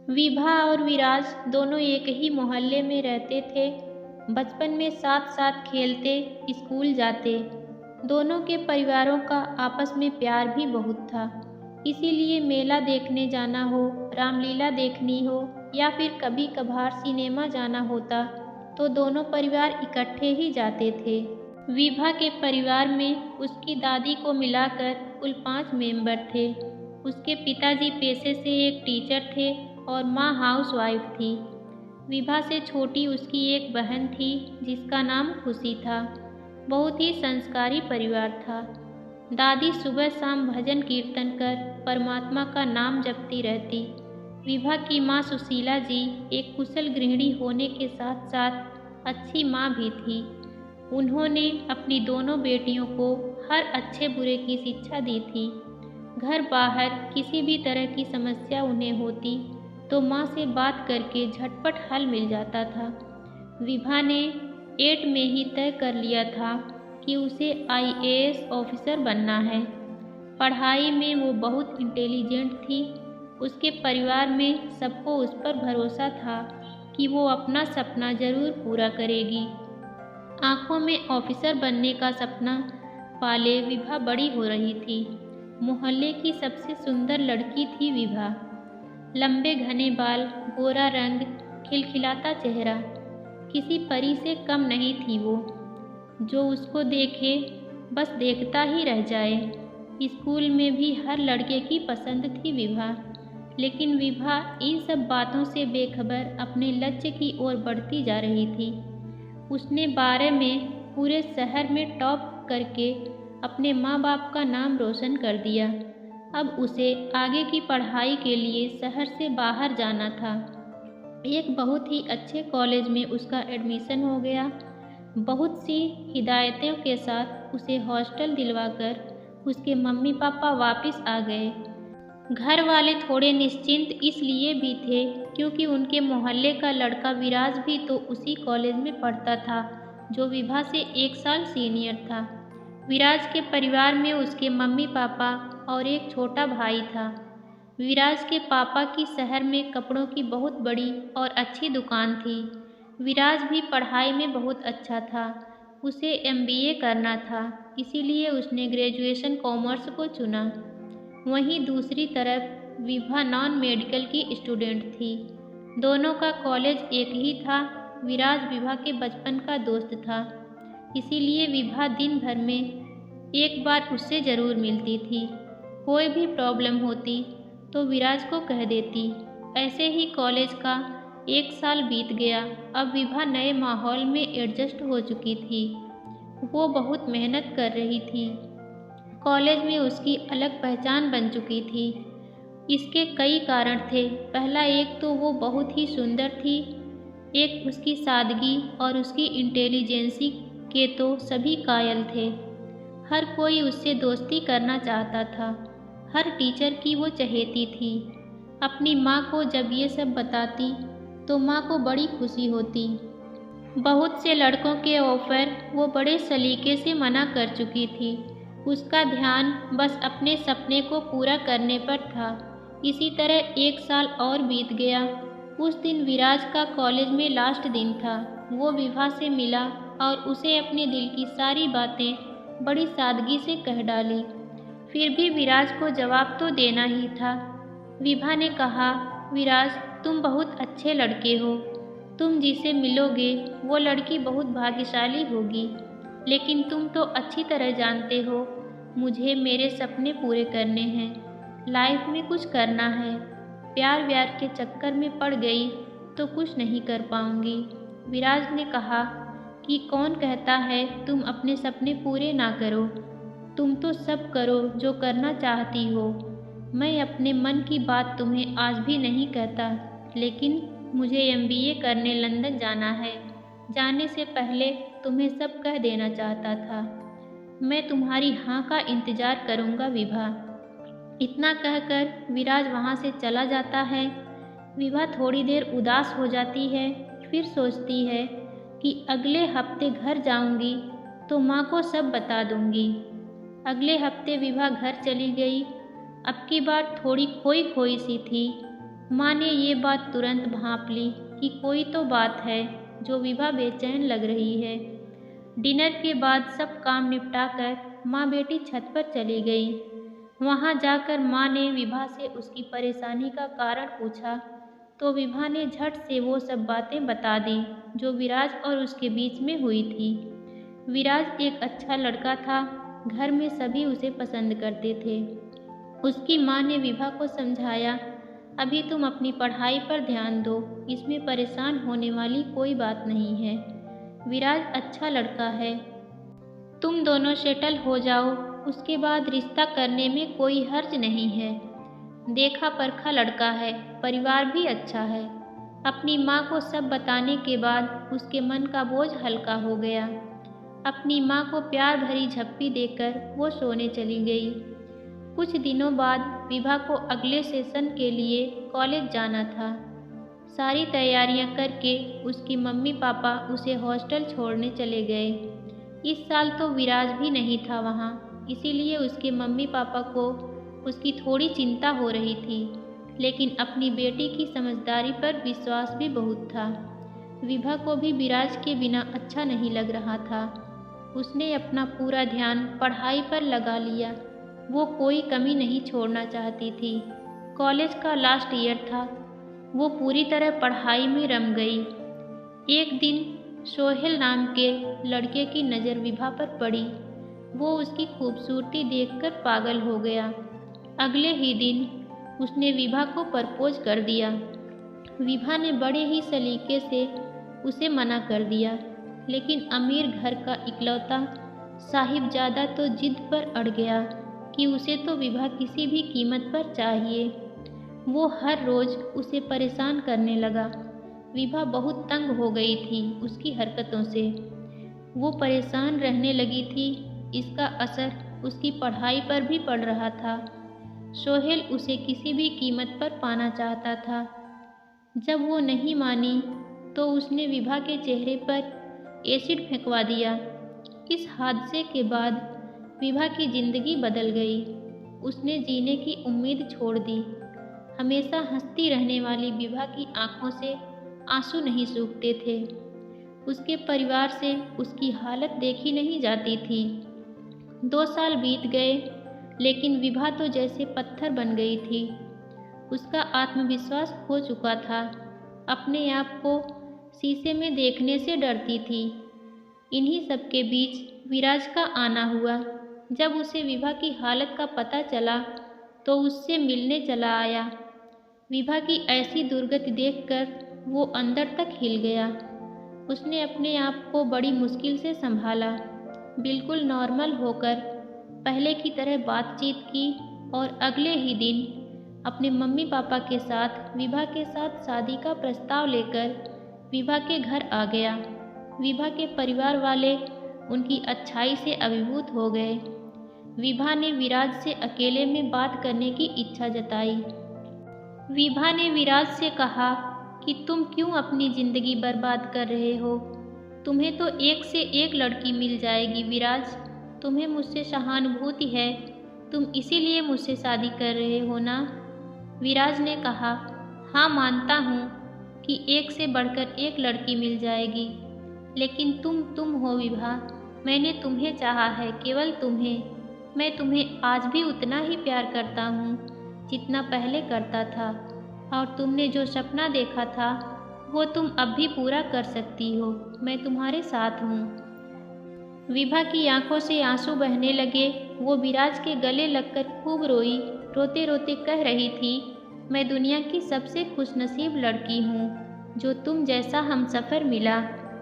विभा और विराज दोनों एक ही मोहल्ले में रहते थे। बचपन में साथ साथ खेलते, स्कूल जाते। दोनों के परिवारों का आपस में प्यार भी बहुत था। इसीलिए मेला देखने जाना हो, रामलीला देखनी हो या फिर कभी कभार सिनेमा जाना होता तो दोनों परिवार इकट्ठे ही जाते थे। विभा के परिवार में उसकी दादी को मिलाकर कुल 5 मेंबर थे। उसके पिताजी पेशे से एक टीचर थे और माँ हाउसवाइफ थी। विभा से छोटी उसकी एक बहन थी जिसका नाम खुशी था। बहुत ही संस्कारी परिवार था। दादी सुबह शाम भजन कीर्तन कर परमात्मा का नाम जपती रहती। विभा की माँ सुशीला जी एक कुशल गृहिणी होने के साथ साथ अच्छी माँ भी थी। उन्होंने अपनी दोनों बेटियों को हर अच्छे बुरे की शिक्षा दी थी। घर बाहर किसी भी तरह की समस्या उन्हें होती तो माँ से बात करके झटपट हल मिल जाता था। विभा ने 8 में ही तय कर लिया था कि उसे IAS ऑफिसर बनना है। पढ़ाई में वो बहुत इंटेलिजेंट थी। उसके परिवार में सबको उस पर भरोसा था कि वो अपना सपना जरूर पूरा करेगी। आंखों में ऑफिसर बनने का सपना पाले विभा बड़ी हो रही थी। मोहल्ले की सबसे सुंदर लड़की थी विभा। लंबे घने बाल, गोरा रंग, खिलखिलाता चेहरा, किसी परी से कम नहीं थी वो। जो उसको देखे बस देखता ही रह जाए। स्कूल में भी हर लड़के की पसंद थी विभा, लेकिन विभा इन सब बातों से बेखबर अपने लक्ष्य की ओर बढ़ती जा रही थी। उसने 12 में पूरे शहर में टॉप करके अपने माँ बाप का नाम रोशन कर दिया। अब उसे आगे की पढ़ाई के लिए शहर से बाहर जाना था। एक बहुत ही अच्छे कॉलेज में उसका एडमिशन हो गया। बहुत सी हिदायतों के साथ उसे हॉस्टल दिलवाकर उसके मम्मी पापा वापस आ गए। घर वाले थोड़े निश्चिंत इसलिए भी थे क्योंकि उनके मोहल्ले का लड़का विराज भी तो उसी कॉलेज में पढ़ता था जो विभा से 1 साल सीनियर था। विराज के परिवार में उसके मम्मी पापा और एक छोटा भाई था। विराज के पापा की शहर में कपड़ों की बहुत बड़ी और अच्छी दुकान थी। विराज भी पढ़ाई में बहुत अच्छा था। उसे MBA करना था, इसीलिए उसने ग्रेजुएशन कॉमर्स को चुना। वहीं दूसरी तरफ विभा नॉन मेडिकल की स्टूडेंट थी। दोनों का कॉलेज एक ही था। विराज विभा के बचपन का दोस्त था, इसीलिए विभा दिन भर में एक बार उससे ज़रूर मिलती थी। कोई भी प्रॉब्लम होती तो विराज को कह देती। ऐसे ही कॉलेज का 1 साल बीत गया। अब विभा नए माहौल में एडजस्ट हो चुकी थी। वो बहुत मेहनत कर रही थी। कॉलेज में उसकी अलग पहचान बन चुकी थी। इसके कई कारण थे। पहला, एक तो वो बहुत ही सुंदर थी। एक उसकी सादगी और उसकी इंटेलिजेंसी के तो सभी कायल थे। हर कोई उससे दोस्ती करना चाहता था। हर टीचर की वो चहेती थी। अपनी माँ को जब ये सब बताती तो माँ को बड़ी खुशी होती। बहुत से लड़कों के ऑफर वो बड़े सलीके से मना कर चुकी थी। उसका ध्यान बस अपने सपने को पूरा करने पर था। इसी तरह 1 साल और बीत गया। उस दिन विराज का कॉलेज में लास्ट दिन था। वो विभा से मिला और उसे अपने दिल की सारी बातें बड़ी सादगी से कह डाली। फिर भी विराज को जवाब तो देना ही था। विभा ने कहा, विराज, तुम बहुत अच्छे लड़के हो। तुम जिसे मिलोगे वो लड़की बहुत भाग्यशाली होगी। लेकिन तुम तो अच्छी तरह जानते हो मुझे मेरे सपने पूरे करने हैं। लाइफ में कुछ करना है। प्यार व्यार के चक्कर में पड़ गई तो कुछ नहीं कर पाऊंगी। विराज ने कहा कि कौन कहता है तुम अपने सपने पूरे ना करो। तुम तो सब करो जो करना चाहती हो। मैं अपने मन की बात तुम्हें आज भी नहीं कहता, लेकिन मुझे MBA करने लंदन जाना है। जाने से पहले तुम्हें सब कह देना चाहता था। मैं तुम्हारी हाँ का इंतज़ार करूँगा विभा। इतना कहकर विराज वहाँ से चला जाता है। विभा थोड़ी देर उदास हो जाती है, फिर सोचती है कि अगले हफ्ते घर जाऊँगी तो माँ को सब बता दूँगी। अगले हफ्ते विभा घर चली गई। अब की बार थोड़ी खोई खोई सी थी। माँ ने ये बात तुरंत भांप ली कि कोई तो बात है जो विभा बेचैन लग रही है। डिनर के बाद सब काम निपटाकर माँ बेटी छत पर चली गई। वहाँ जाकर माँ ने विभा से उसकी परेशानी का कारण पूछा तो विभा ने झट से वो सब बातें बता दी जो विराज और उसके बीच में हुई थी। विराज एक अच्छा लड़का था, घर में सभी उसे पसंद करते थे। उसकी माँ ने विभा को समझाया, अभी तुम अपनी पढ़ाई पर ध्यान दो, इसमें परेशान होने वाली कोई बात नहीं है। विराज अच्छा लड़का है, तुम दोनों सेटल हो जाओ, उसके बाद रिश्ता करने में कोई हर्ज नहीं है। देखा परखा लड़का है, परिवार भी अच्छा है। अपनी माँ को सब बताने के बाद उसके मन का बोझ हल्का हो गया। अपनी माँ को प्यार भरी झप्पी देकर वो सोने चली गई। कुछ दिनों बाद विभा को अगले सेशन के लिए कॉलेज जाना था। सारी तैयारियां करके उसकी मम्मी पापा उसे हॉस्टल छोड़ने चले गए। इस साल तो विराज भी नहीं था वहाँ, इसीलिए उसके मम्मी पापा को उसकी थोड़ी चिंता हो रही थी, लेकिन अपनी बेटी की समझदारी पर विश्वास भी बहुत था। विभा को भी विराज के बिना अच्छा नहीं लग रहा था। उसने अपना पूरा ध्यान पढ़ाई पर लगा लिया। वो कोई कमी नहीं छोड़ना चाहती थी। कॉलेज का लास्ट ईयर था, वो पूरी तरह पढ़ाई में रम गई। एक दिन सोहेल नाम के लड़के की नज़र विभा पर पड़ी। वो उसकी खूबसूरती देखकर पागल हो गया। अगले ही दिन उसने विभा को प्रपोज कर दिया। विभा ने बड़े ही सलीके से उसे मना कर दिया, लेकिन अमीर घर का इकलौता साहिबजादा तो जिद पर अड़ गया कि उसे तो विभा किसी भी कीमत पर चाहिए। वो हर रोज़ उसे परेशान करने लगा। विभा बहुत तंग हो गई थी उसकी हरकतों से। वो परेशान रहने लगी थी। इसका असर उसकी पढ़ाई पर भी पड़ रहा था। सोहेल उसे किसी भी कीमत पर पाना चाहता था। जब वो नहीं मानी तो उसने विभा के चेहरे पर एसिड फेंकवा दिया। इस हादसे के बाद विभा की जिंदगी बदल गई। उसने जीने की उम्मीद छोड़ दी। हमेशा हंसती रहने वाली विभा की आंखों से आंसू नहीं सूखते थे। उसके परिवार से उसकी हालत देखी नहीं जाती थी। 2 साल बीत गए, लेकिन विभा तो जैसे पत्थर बन गई थी। उसका आत्मविश्वास खो चुका था। अपने आप को शीशे में देखने से डरती थी। इन्हीं सब के बीच विराज का आना हुआ। जब उसे विभा की हालत का पता चला तो उससे मिलने चला आया। विभा की ऐसी दुर्गति देखकर वो अंदर तक हिल गया। उसने अपने आप को बड़ी मुश्किल से संभाला, बिल्कुल नॉर्मल होकर पहले की तरह बातचीत की और अगले ही दिन अपने मम्मी पापा के साथ विभा के साथ शादी का प्रस्ताव लेकर विभा के घर आ गया। विभा के परिवार वाले उनकी अच्छाई से अभिभूत हो गए। विभा ने विराज से अकेले में बात करने की इच्छा जताई। विभा ने विराज से कहा कि तुम क्यों अपनी ज़िंदगी बर्बाद कर रहे हो? तुम्हें तो एक से एक लड़की मिल जाएगी विराज। तुम्हें मुझसे सहानुभूति है, तुम इसीलिए मुझसे शादी कर रहे हो ना? विराज ने कहा, हाँ मानता हूँ कि एक से बढ़कर एक लड़की मिल जाएगी, लेकिन तुम हो विभा। मैंने तुम्हें चाहा है, केवल तुम्हें। मैं तुम्हें आज भी उतना ही प्यार करता हूँ जितना पहले करता था, और तुमने जो सपना देखा था वो तुम अब भी पूरा कर सकती हो। मैं तुम्हारे साथ हूँ। विभा की आंखों से आंसू बहने लगे। वो विराज के गले लगकर खूब रोई। रोते रोते कह रही थी, मैं दुनिया की सबसे खुशनसीब लड़की हूँ जो तुम जैसा हमसफ़र मिला।